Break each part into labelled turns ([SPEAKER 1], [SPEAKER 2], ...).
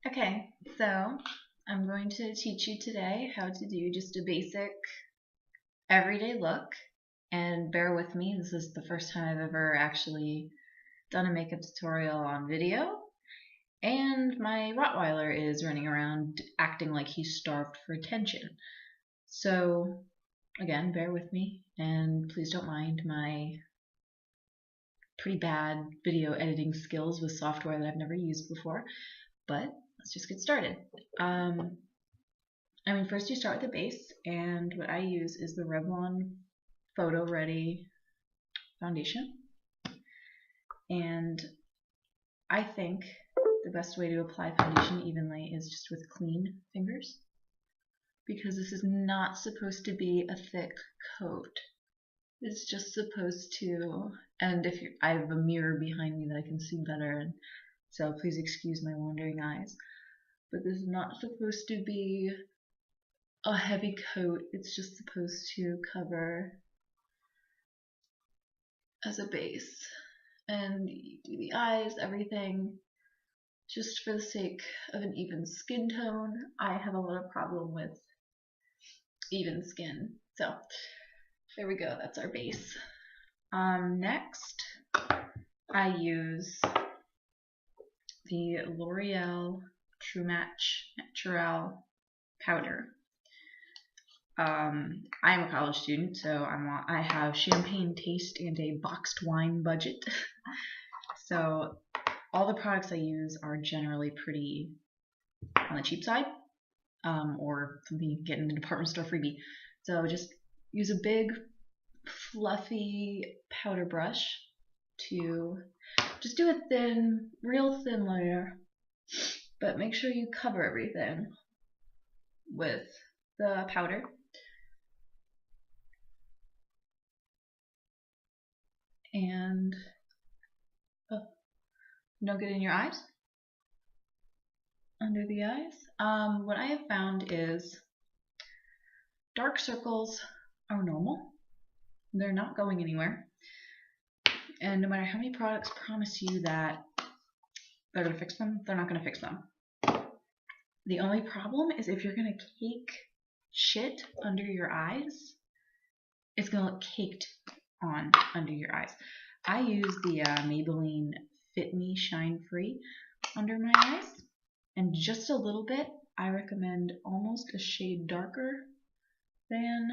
[SPEAKER 1] Okay, so I'm going to teach you today how to do just a basic everyday look. And bear with me, this is the first time I've ever actually done a makeup tutorial on video. And my Rottweiler is running around acting like he's starved for attention. So, again, bear with me, and please don't mind my pretty bad video editing skills with software that I've never used before. But let's just get started. First you start with the base, and what I use is the Revlon Photo Ready foundation. And I think the best way to apply foundation evenly is just with clean fingers, because this is not supposed to be a thick coat. It's just supposed to, and I have a mirror behind me that I can see better, and so please excuse my wandering eyes, but this is not supposed to be a heavy coat. It's just supposed to cover as a base, and you do the eyes, everything, just for the sake of an even skin tone. I have a lot of problem with even skin, so there we go, that's our base. Next I use the L'Oreal True Match Natural powder. I'm a college student, so I have champagne taste and a boxed wine budget. So all the products I use are generally pretty on the cheap side, or something you can get in the department store freebie. So just use a big fluffy powder brush to just do a thin, real thin layer, but make sure you cover everything with the powder. And no good in your eyes, under the eyes. What I have found is dark circles are normal. They're not going anywhere. And no matter how many products promise you that they're going to fix them, they're not going to fix them. The only problem is if you're going to cake shit under your eyes, it's going to look caked on under your eyes. I use the Maybelline Fit Me Shine Free under my eyes, and just a little bit. I recommend almost a shade darker than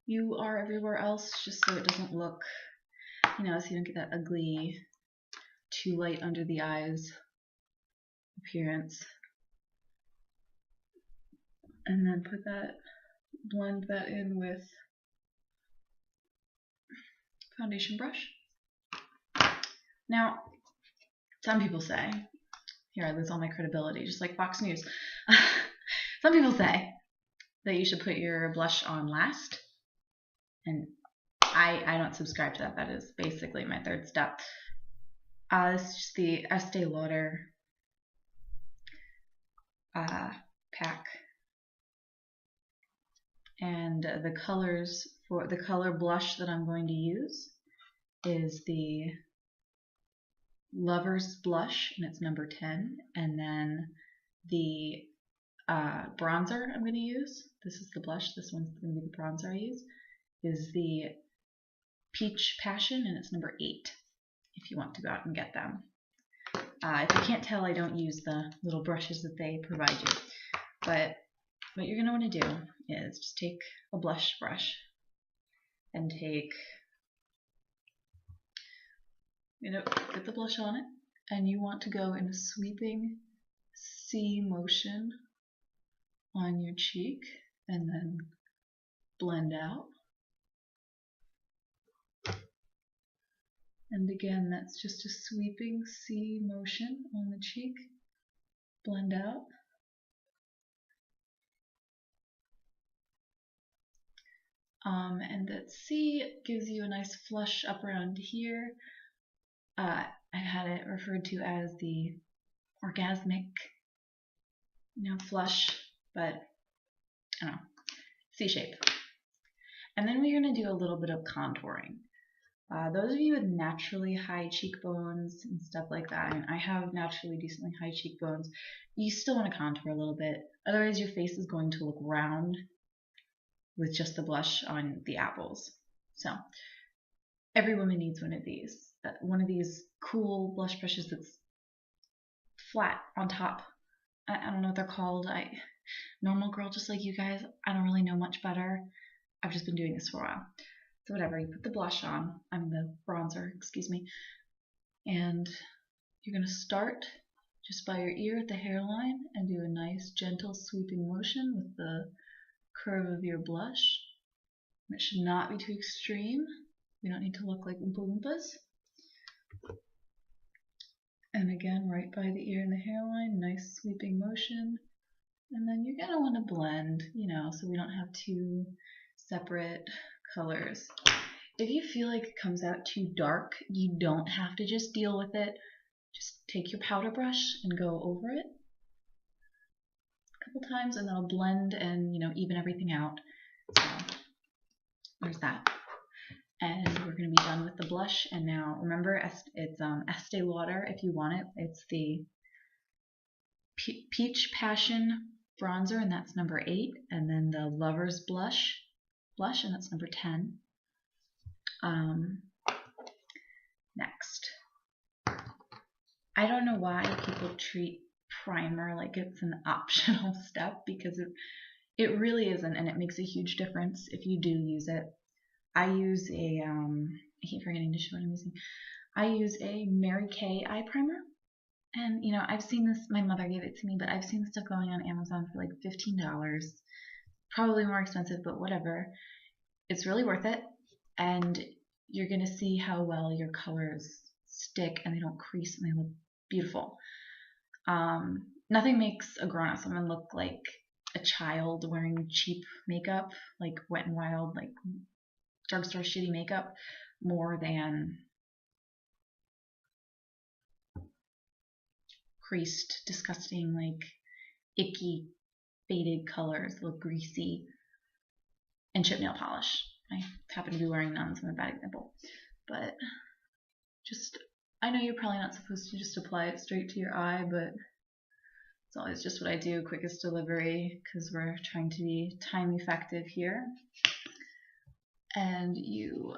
[SPEAKER 1] you are everywhere else, just so it doesn't look, so you don't get that ugly, too light under the eyes appearance. And then blend that in with foundation brush. Now, some people say, here I lose all my credibility, just like Fox News. Some people say that you should put your blush on last, and I don't subscribe to that. That is basically my third step. This is just the Estee Lauder pack, and the colors for the color blush that I'm going to use is the Lover's Blush, and it's number 10, and then the bronzer I'm going to use, this is the blush, this one's going to be the bronzer I use, is the Peach Passion, and it's number 8, if you want to go out and get them. If you can't tell, I don't use the little brushes that they provide you, but what you're going to want to do is just take a blush brush and put the blush on it, and you want to go in a sweeping C motion on your cheek, and then blend out. And again, that's just a sweeping C motion on the cheek, blend out. And that C gives you a nice flush up around here. I had it referred to as the orgasmic, flush, but I don't know, C shape. And then we're going to do a little bit of contouring. Those of you with naturally high cheekbones and stuff like that, and I have naturally decently high cheekbones, you still want to contour a little bit. Otherwise your face is going to look round with just the blush on the apples. So every woman needs one of these. One of these cool blush brushes that's flat on top. I don't know what they're called. Normal girl just like you guys, I don't really know much better. I've just been doing this for a while. So whatever, you put the blush on, the bronzer, excuse me, and you're going to start just by your ear at the hairline and do a nice gentle sweeping motion with the curve of your blush. It should not be too extreme. We don't need to look like Oompa Loompas. And again, right by the ear and the hairline, nice sweeping motion. And then you're going to want to blend, so we don't have two separate colors. If you feel like it comes out too dark, you don't have to just deal with it. Just take your powder brush and go over it a couple times, and that'll blend and even everything out. So there's that. And we're going to be done with the blush. And now remember, it's Estee Lauder if you want it. It's the Peach Passion bronzer, and that's number 8. And then the Lover's Blush, and that's number 10. Next. I don't know why people treat primer like it's an optional step, because it really isn't, and it makes a huge difference if you do use it. I use a, I keep forgetting to show what I'm using. I use a Mary Kay eye primer, and I've seen this, my mother gave it to me, but I've seen this stuff going on Amazon for like $15. Probably more expensive, but whatever. It's really worth it, and you're going to see how well your colors stick and they don't crease and they look beautiful. Nothing makes a grown-up woman look like a child wearing cheap makeup, like Wet n Wild, like drugstore shitty makeup, more than creased, disgusting, like icky, faded colors that look greasy, and chip nail polish. I happen to be wearing none, so I'm a bad example. But I know you're probably not supposed to just apply it straight to your eye, but it's always just what I do, quickest delivery, because we're trying to be time effective here. And you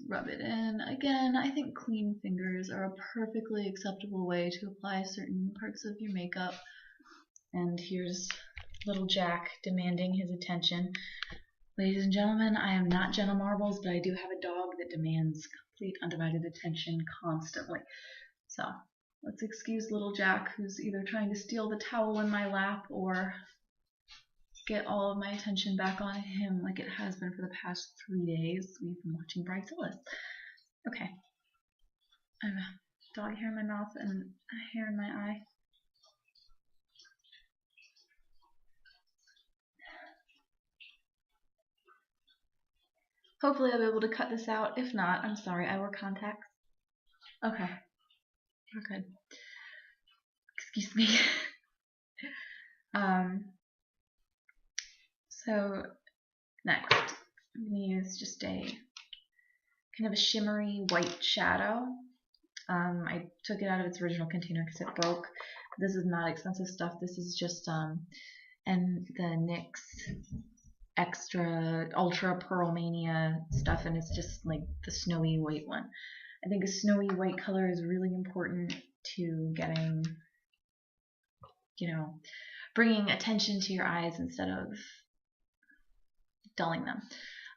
[SPEAKER 1] rub it in. Again, I think clean fingers are a perfectly acceptable way to apply certain parts of your makeup. And here's little Jack demanding his attention. Ladies and gentlemen, I am not Jenna Marbles, but I do have a dog that demands complete undivided attention constantly. So let's excuse little Jack, who's either trying to steal the towel in my lap or get all of my attention back on him like it has been for the past 3 days. We've been watching Bridezillas. Okay. I have a dog hair in my mouth and a hair in my eye. Hopefully I'll be able to cut this out. If not, I'm sorry, I wear contacts. Okay. We're good. Excuse me. So next, I'm going to use just a kind of a shimmery white shadow. I took it out of its original container because it broke. This is not expensive stuff. This is just and the NYX Extra Ultra Pearl Mania stuff, and it's just like the snowy white one. I think a snowy white color is really important to getting, bringing attention to your eyes instead of dulling them.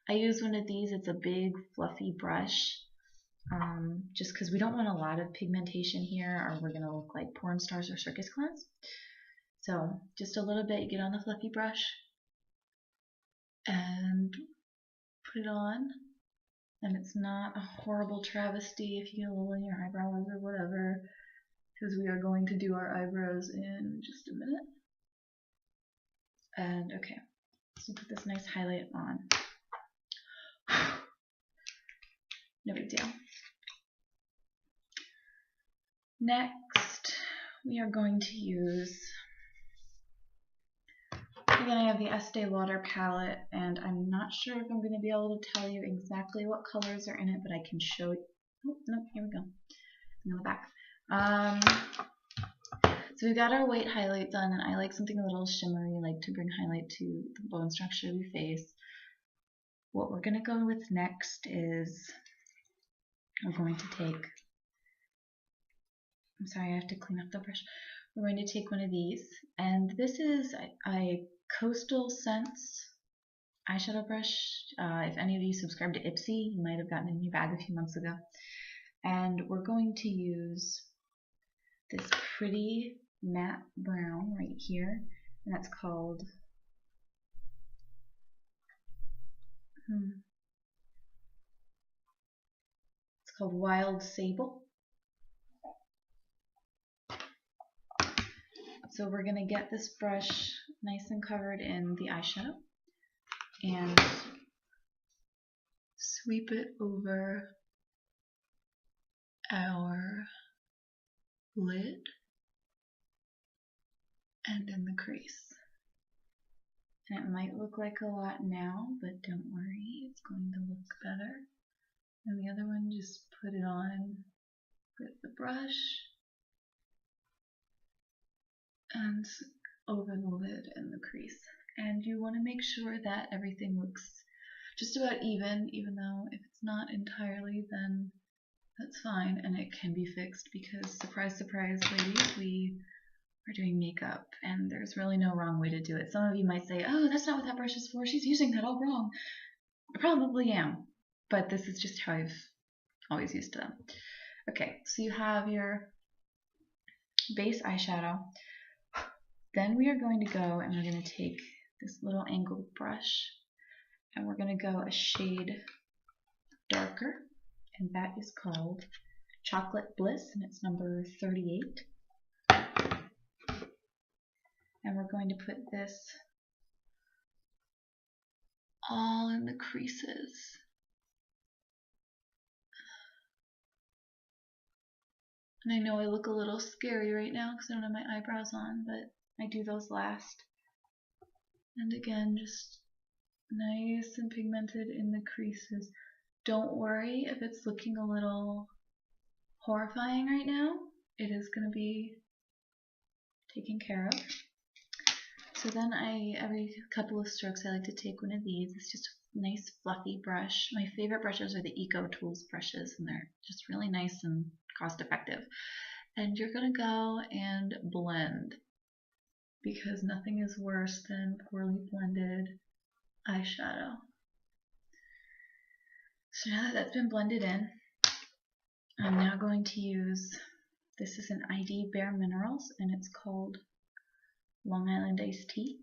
[SPEAKER 1] I use one of these. It's a big fluffy brush, just because we don't want a lot of pigmentation here, or we're going to look like porn stars or circus clowns. So just a little bit, you get on the fluffy brush and put it on, and it's not a horrible travesty if you get a little in your eyebrows or whatever, because we are going to do our eyebrows in just a minute. And okay, so put this nice highlight on. No big deal. Next, we are going to use Again, I have the Estee Lauder palette, and I'm not sure if I'm going to be able to tell you exactly what colors are in it, but I can show you. Oh, no, here we go. On the back. So we've got our white highlight done, and I like something a little shimmery, like to bring highlight to the bone structure of your face. What we're going to go with next is we're going to take, I'm sorry, I have to clean up the brush. We're going to take one of these, and this is a Coastal Scents eyeshadow brush. If any of you subscribe to Ipsy, you might have gotten it in your bag a few months ago. And we're going to use this pretty matte brown right here, and that's called it's called Wild Sable. So we're going to get this brush nice and covered in the eyeshadow and sweep it over our lid and in the crease. And it might look like a lot now, but don't worry, it's going to look better. And the other one, just put it on with the brush and over the lid and the crease. And you want to make sure that everything looks just about even though if it's not entirely, then that's fine, and it can be fixed because, surprise, surprise, ladies, we are doing makeup, and there's really no wrong way to do it. Some of you might say, oh, that's not what that brush is for, she's using that all wrong. I probably am, but this is just how I've always used them. Okay, so you have your base eyeshadow. Then we are going to go and we're going to take this little angled brush and we're going to go a shade darker, and that is called Chocolate Bliss, and it's number 38. And we're going to put this all in the creases. And I know I look a little scary right now because I don't have my eyebrows on, but I do those last. And again, just nice and pigmented in the creases. Don't worry if it's looking a little horrifying right now. It is going to be taken care of. So then every couple of strokes I like to take one of these. It's just a nice fluffy brush. My favorite brushes are the Eco Tools brushes, and they're just really nice and cost effective. And you're going to go and blend, because nothing is worse than poorly blended eyeshadow. So now that that's been blended in, I'm now going to use, this is an ID Bare Minerals, and it's called Long Island Iced Tea.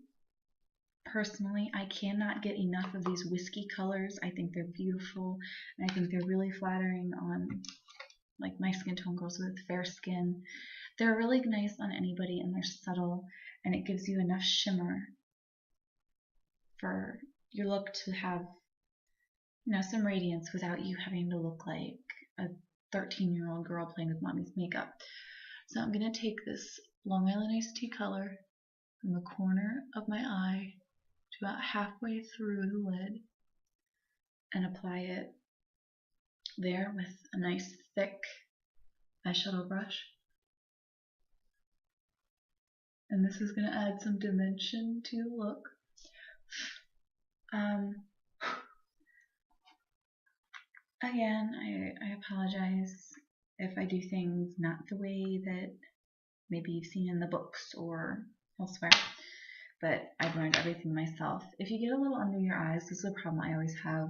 [SPEAKER 1] Personally, I cannot get enough of these whiskey colors. I think they're beautiful, and I think they're really flattering on like my skin tone girls with fair skin. They're really nice on anybody, and they're subtle, and it gives you enough shimmer for your look to have, you know, some radiance without you having to look like a 13-year-old girl playing with mommy's makeup. So I'm going to take this Long Island Iced Tea color from the corner of my eye to about halfway through the lid and apply it there with a nice thick eyeshadow brush. And this is going to add some dimension to the look. Again, I apologize if I do things not the way that maybe you've seen in the books or elsewhere, but I've learned everything myself. If you get a little under your eyes, this is a problem I always have.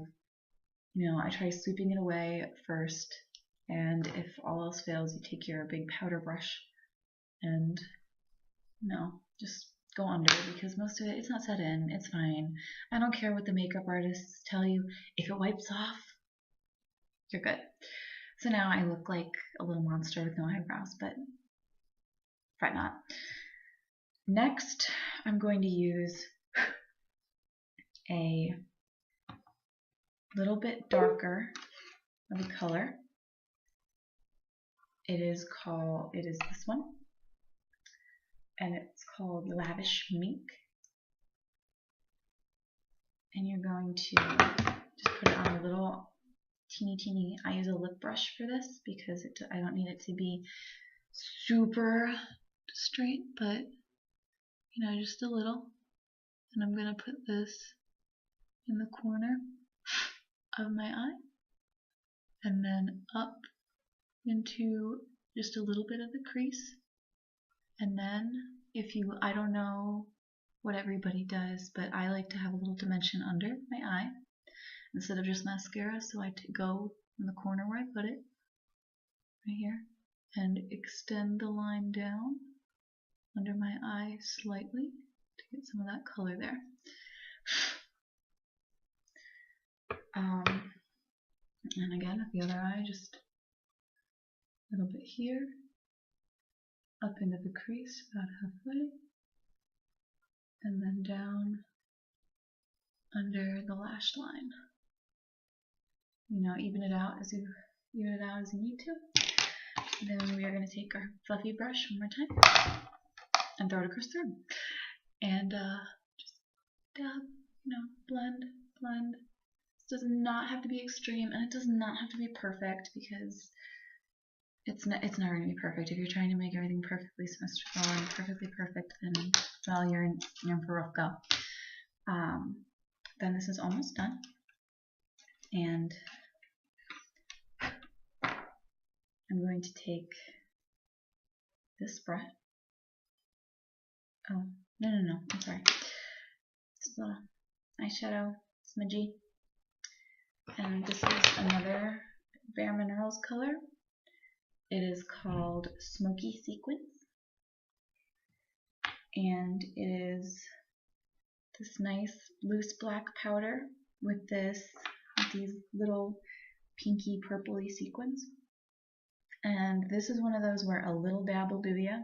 [SPEAKER 1] You know, I try sweeping it away at first, and if all else fails, you take your big powder brush and, you know, just go under, because most of it, it's not set in, it's fine. I don't care what the makeup artists tell you. If it wipes off, you're good. So now I look like a little monster with no eyebrows, but fret not. Next, I'm going to use a little bit darker of a color. It is this one, and it's called Lavish Mink. and you're going to just put it on a little teeny, I use a lip brush for this because I don't need it to be super straight, but you know, just a little. And I'm going to put this in the corner of my eye and then up into just a little bit of the crease. And then I don't know what everybody does, but I like to have a little dimension under my eye instead of just mascara, so I go in the corner where I put it, right here, and extend the line down under my eye slightly to get some of that color there. And again with the other eye, just a little bit here, up into the crease about halfway, and then down under the lash line. You know, even it out as you need to. And then we are going to take our fluffy brush one more time and throw it across the room. And just dab, you know, blend. This does not have to be extreme, and it does not have to be perfect because it's never going to be perfect. If you're trying to make everything perfectly symmetrical and perfectly perfect, then well, you're in for a rough go. Then this is almost done, and I'm going to take this brush. Oh, no, I'm sorry. It's a eyeshadow smudgy. And this is another Bare Minerals color. It is called Smokey Sequins. And it is this nice loose black powder with these little pinky purpley sequins. And this is one of those where a little dab will do ya.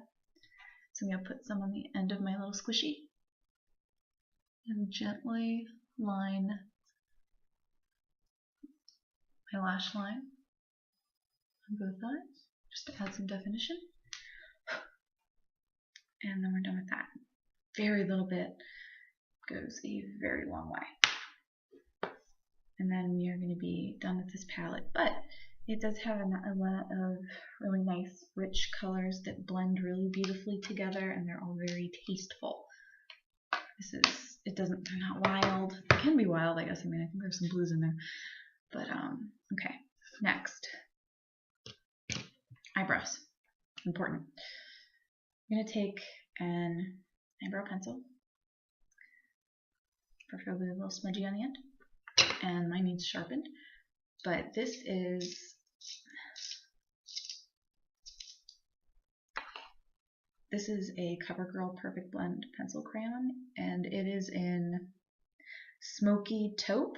[SPEAKER 1] So I'm going to put some on the end of my little squishy and gently line my lash line on both sides just to add some definition. And then we're done with that. Very little bit goes a very long way. And then we are going to be done with this palette. But it does have a lot of really nice, rich colors that blend really beautifully together, and they're all very tasteful. They're not wild. They can be wild, I guess. I mean, I think there's some blues in there. But, okay. Next. Eyebrows. Important. I'm going to take an eyebrow pencil, preferably a little smudgy on the end, and mine needs sharpened. But this is a CoverGirl Perfect Blend pencil crayon, and it is in Smoky Taupe.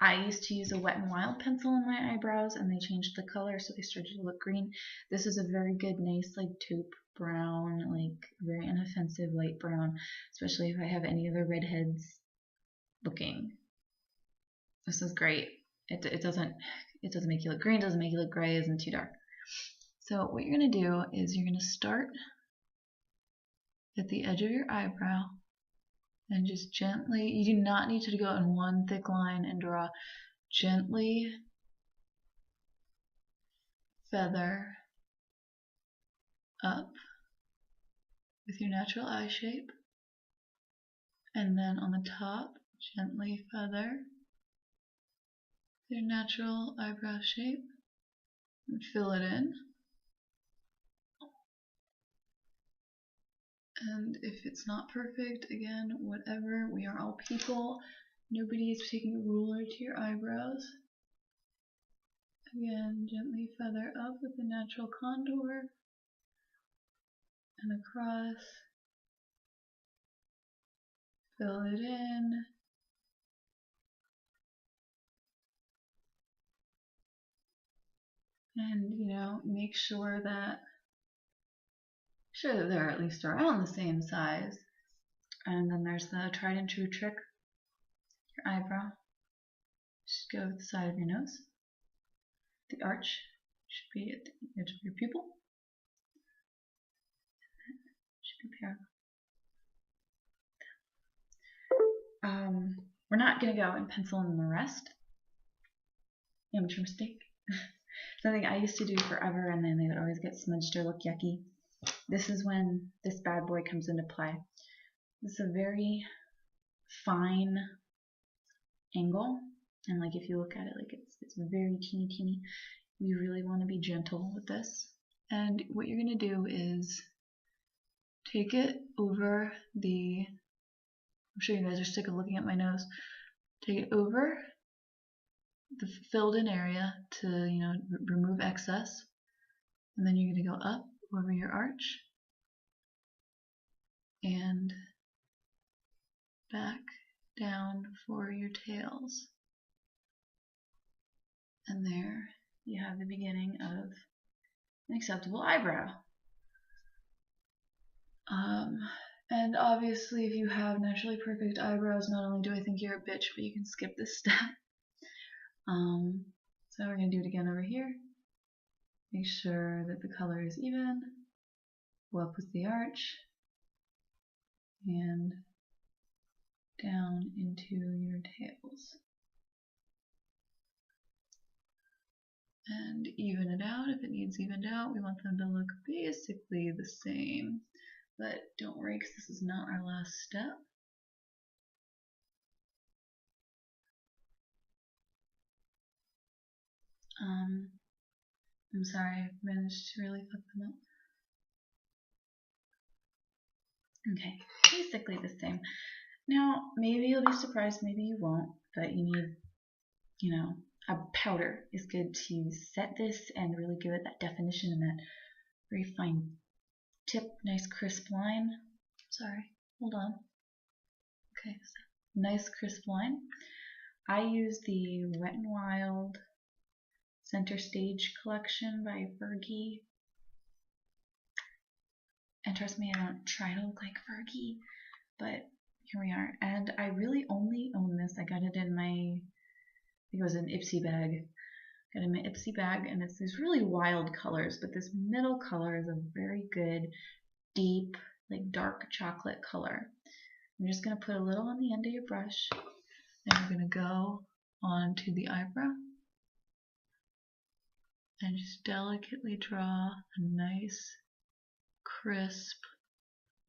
[SPEAKER 1] I used to use a Wet n Wild pencil in my eyebrows, and they changed the color, so they started to look green. This is a very good, nice, like taupe brown, like very inoffensive light brown, especially if I have any other redheads looking. This is great. It doesn't make you look green, doesn't make you look gray, isn't too dark. So what you're going to do is you're going to start at the edge of your eyebrow and just gently, you do not need to go in one thick line and draw. Gently feather up with your natural eye shape, and then on the top gently feather your natural eyebrow shape and fill it in. And if it's not perfect, again, whatever, we are all people. Nobody is taking a ruler to your eyebrows. Again, gently feather up with the natural contour and across. Fill it in. And, you know, make sure that they're at least around the same size. And then there's the tried and true trick. Your eyebrow should go with the side of your nose. The arch should be at the edge of your pupil. Should be parallel. we're not going to go and pencil in the rest. Amateur mistake. Something I used to do forever, and then they would always get smudged or look yucky. This is when this bad boy comes into play. This is a very fine angle, and like if you look at it, like it's very teeny. You really want to be gentle with this. And what you're going to do is take it over the, I'm sure you guys are sick of looking at my nose, take it over the filled in area to, remove excess, and then you're going to go up over your arch and back down for your tails. And there you have the beginning of an acceptable eyebrow. And obviously if you have naturally perfect eyebrows, not only do I think you're a bitch, but you can skip this step. So we're going to do it again over here. Make sure that the color is even. Go up with the arch and down into your tails. And even it out if it needs evened out. We want them to look basically the same. But don't worry, because this is not our last step. I'm sorry, I managed to really fuck them up. Okay, basically the same. Now, maybe you'll be surprised, maybe you won't, but you need, a powder is good to set this and really give it that definition and that very fine tip, nice crisp line. Sorry, hold on. Okay, so nice crisp line. I use the Wet n Wild Center Stage collection by Fergie. And trust me, I don't try to look like Fergie, but here we are. And I really only own this. I got it in my, I think it was an Ipsy bag. Got it in my Ipsy bag, and it's these really wild colors, but this middle color is a very good, deep, like dark chocolate color. I'm just going to put a little on the end of your brush, and we're going to go onto the eyebrow and just delicately draw a nice, crisp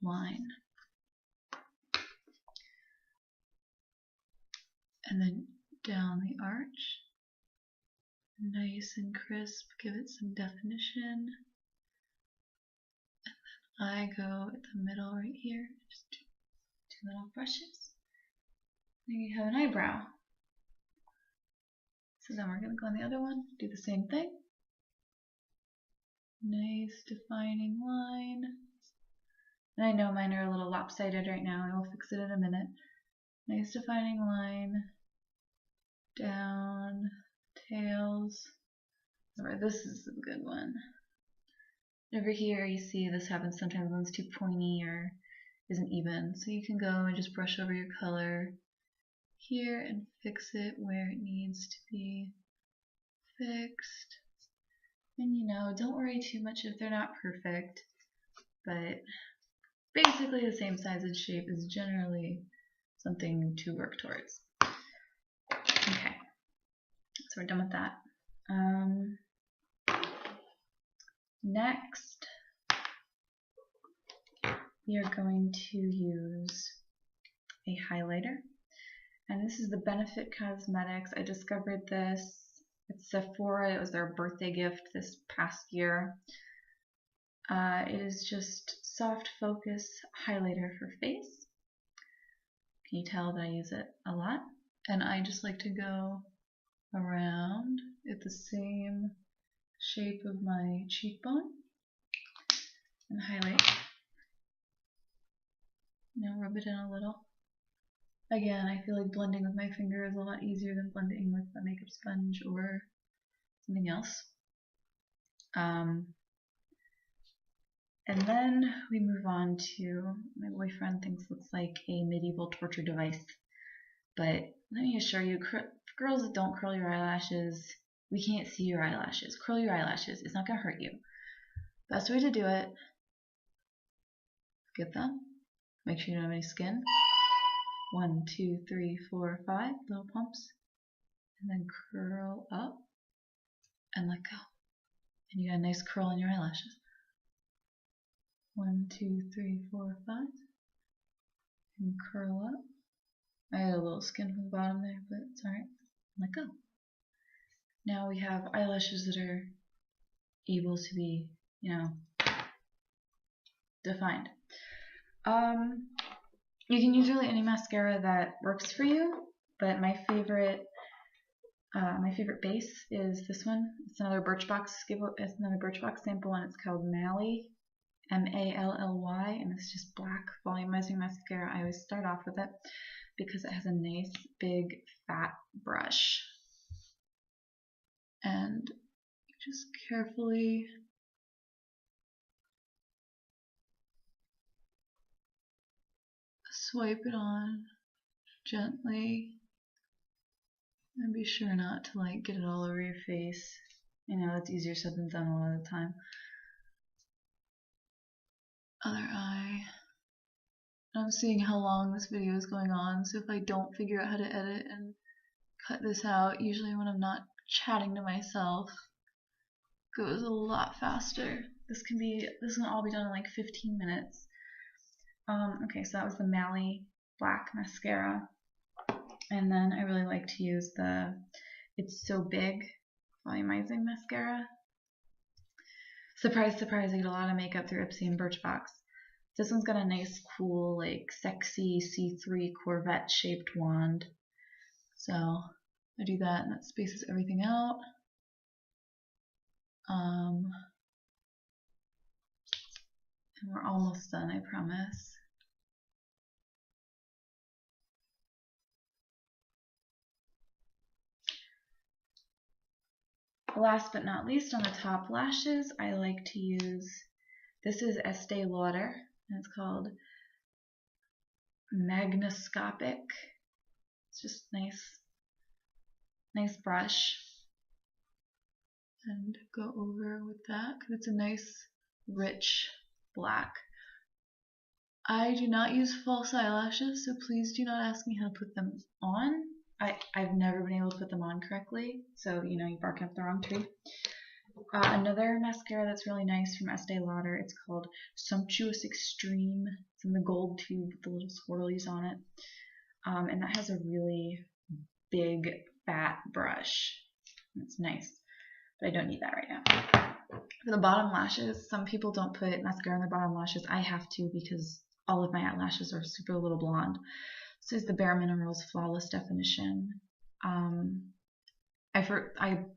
[SPEAKER 1] line. And then down the arch, nice and crisp, give it some definition. And then I go at the middle right here, just two little brushes. There you have an eyebrow. So then we're going to go on the other one, do the same thing. Nice defining line. And I know mine are a little lopsided right now, I will fix it in a minute. Nice defining line. Down, tails. Alright, this is a good one. Over here you see this happens sometimes when it's too pointy or isn't even. So you can go and just brush over your color here and fix it where it needs to be fixed. And don't worry too much if they're not perfect, but basically the same size and shape is generally something to work towards. Okay, so we're done with that. Next, we are going to use a highlighter, and this is the Benefit Cosmetics. I discovered this at Sephora. It was their birthday gift this past year. It is just soft focus highlighter for face. Can you tell that I use it a lot? And I just like to go around at the same shape of my cheekbone and highlight. Rub it in a little. Again, I feel like blending with my finger is a lot easier than blending with a makeup sponge or something else. And then we move on to, my boyfriend thinks looks like a medieval torture device. But let me assure you, girls that don't curl your eyelashes, we can't see your eyelashes. Curl your eyelashes. It's not going to hurt you. Best way to do it, get them. Make sure you don't have any skin. 1, 2, 3, 4, 5 little pumps, and then curl up and let go. And you got a nice curl in your eyelashes. 1, 2, 3, 4, 5, and curl up. I had a little skin from the bottom there, but it's alright. Let go. Now we have eyelashes that are able to be, defined. You can use really any mascara that works for you, but my favorite base is this one. It's another Birchbox sample, and it's called Mally, M-A-L-L-Y, and it's just black volumizing mascara. I always start off with it because it has a nice big fat brush, and just carefully swipe it on gently, and be sure not to get it all over your face. It's easier said than done a lot of the time. Other eye. I'm seeing how long this video is going on, so if I don't figure out how to edit and cut this out, usually when I'm not chatting to myself, it goes a lot faster. This can all be done in like 15 minutes. Okay, so that was the Mally black mascara. And then I really like to use the It's So Big volumizing mascara. Surprise, surprise, I get a lot of makeup through Ipsy and Birchbox. This one's got a nice, cool, sexy C3 Corvette shaped wand. So I do that, and that spaces everything out. And we're almost done, I promise. Last but not least, on the top lashes, I like to use, this is Estee Lauder, and it's called Magnoscopic. It's just nice brush. And go over with that, because it's a nice, rich black. I do not use false eyelashes, so please do not ask me how to put them on. I've never been able to put them on correctly, so you bark up the wrong tree. Another mascara that's really nice from Estee Lauder, it's called Sumptuous Extreme. It's in the gold tube with the little swirlies on it. And that has a really big, fat brush. It's nice, but I don't need that right now. For the bottom lashes, some people don't put mascara on their bottom lashes. I have to because all of my eyelashes are super little blonde. This is the Bare Minerals Flawless Definition. I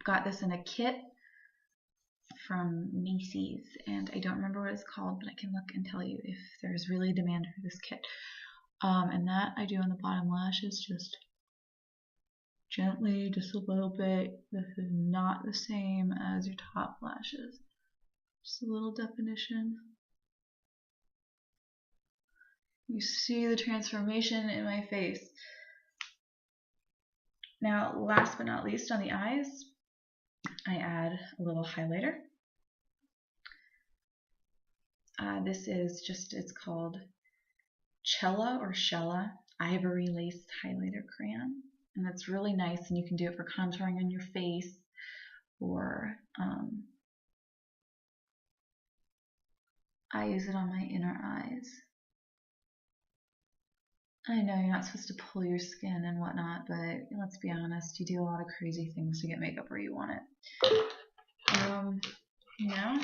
[SPEAKER 1] got this in a kit from Macy's, and I don't remember what it's called, but I can look and tell you if there's really demand for this kit. And that I do on the bottom lashes, just gently, just a little bit. This is not the same as your top lashes. Just a little definition. You see the transformation in my face. Now, last but not least, on the eyes, I add a little highlighter. It's called Cella or Shella Ivory Laced Highlighter Crayon. And it's really nice, and you can do it for contouring on your face, or I use it on my inner eyes. I know you're not supposed to pull your skin and whatnot, but let's be honest, you do a lot of crazy things to get makeup where you want it. Now,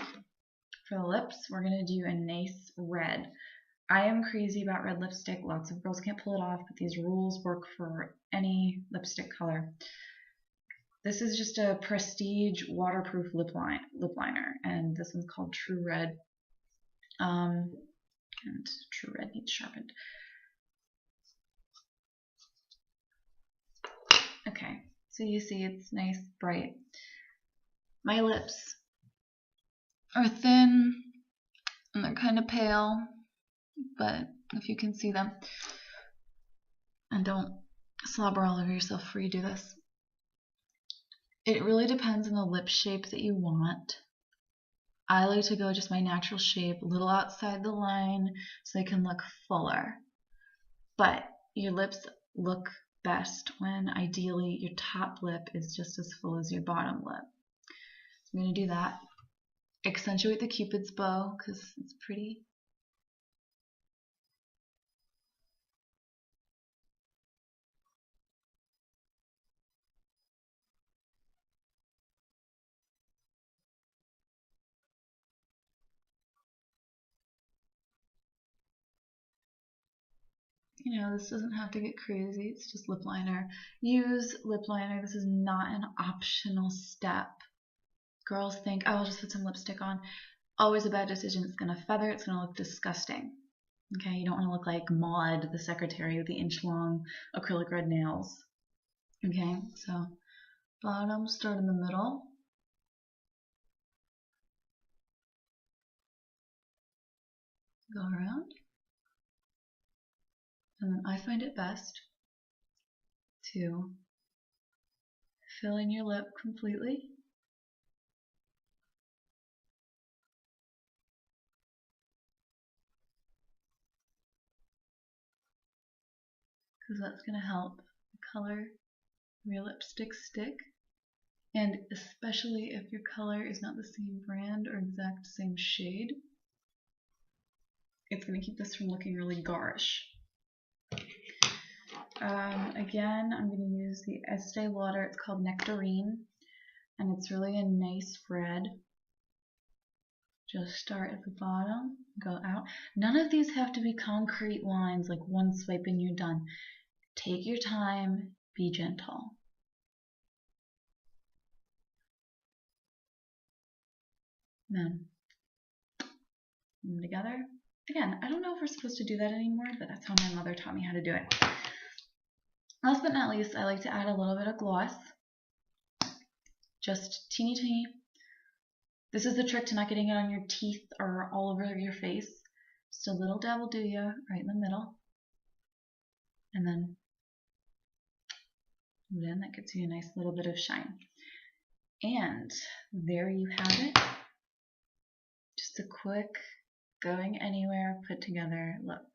[SPEAKER 1] for the lips, we're going to do a nice red. I am crazy about red lipstick. Lots of girls can't pull it off, but these rules work for any lipstick color. This is just a prestige waterproof lip liner, and this one's called True Red. And True Red needs sharpened. Okay, so you see it's nice, bright. My lips are thin, and they're kind of pale, but if you can see them. And don't slobber all over yourself before you do this. It really depends on the lip shape that you want. I like to go just my natural shape, a little outside the line, so they can look fuller. But your lips look best when ideally your top lip is just as full as your bottom lip. So I'm going to do that. Accentuate the Cupid's bow because it's pretty. You know, this doesn't have to get crazy. It's just lip liner. Use lip liner. This is not an optional step. Girls think, oh, I'll just put some lipstick on. Always a bad decision. It's going to feather. It's going to look disgusting. Okay, you don't want to look like Maud, the secretary with the inch-long acrylic red nails. Okay, so bottom, start in the middle. Go around. And then I find it best to fill in your lip completely. Because that's going to help the color of your lipstick stick. And especially if your color is not the same brand or exact same shade, it's going to keep this from looking really garish. Again, I'm going to use the Estee Lauder. It's called Nectarine, and it's really a nice red. Just start at the bottom, go out. None of these have to be concrete lines, like one swipe and you're done. Take your time, be gentle. Then put them together. Again, I don't know if we're supposed to do that anymore, but that's how my mother taught me how to do it. Last but not least, I like to add a little bit of gloss. Just teeny teeny. This is the trick to not getting it on your teeth or all over your face. Just a little dab will do you right in the middle. And then that gets you a nice little bit of shine. And there you have it. Just a quick, going anywhere, put together look.